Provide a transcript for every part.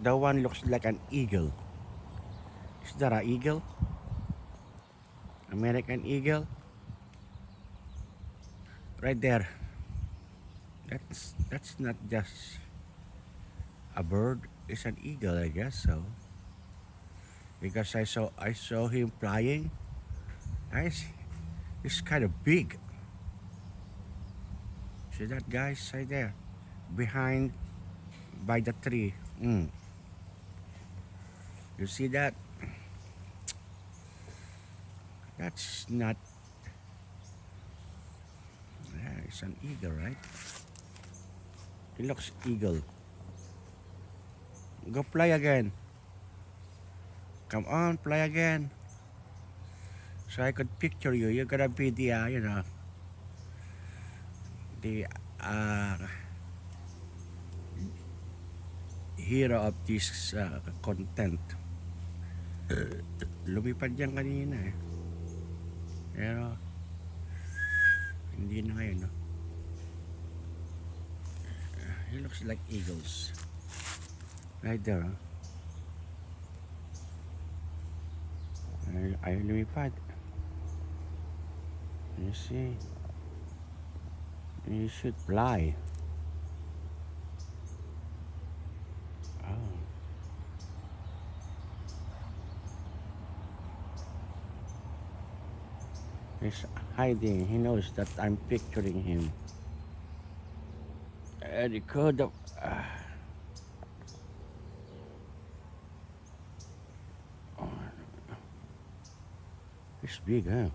The one looks like an eagle. Is that an eagle? American eagle? Right there. That's not just a bird. It's an eagle, I guess so. Because I saw him flying. Guys, it's kind of big. See that, guys, right there, behind by the tree. You see that? That's not. Yeah, it's an eagle, right? It looks eagle. Go fly again. Come on, fly again. So I could picture you. You're gonna be the, the uh, hero of this content. Lumipad yan kanina eh. Pero, hindi na ngayon, no? He looks like eagles. Right there, huh? Ayaw lumipad. You see? You should fly. Oh. He's hiding. He knows that I'm picturing him. And he could have. Oh, it's big, huh?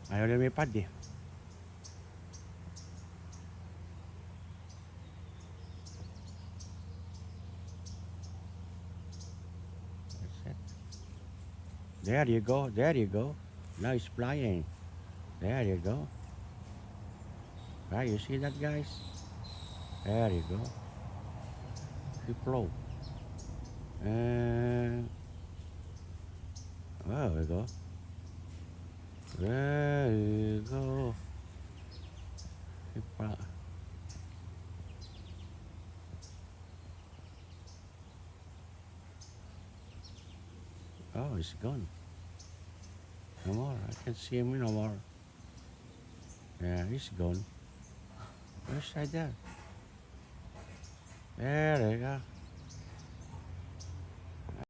Ayaw lumipad eh. That's it. There you go. There you go. Now he's flying. There you go. Right, you see that, guys? There you go. He flew. And there we go. There you go. He flew. Oh, he's gone. No more. I can see him no more. Yeah, he's gone. Where's right there? There you go.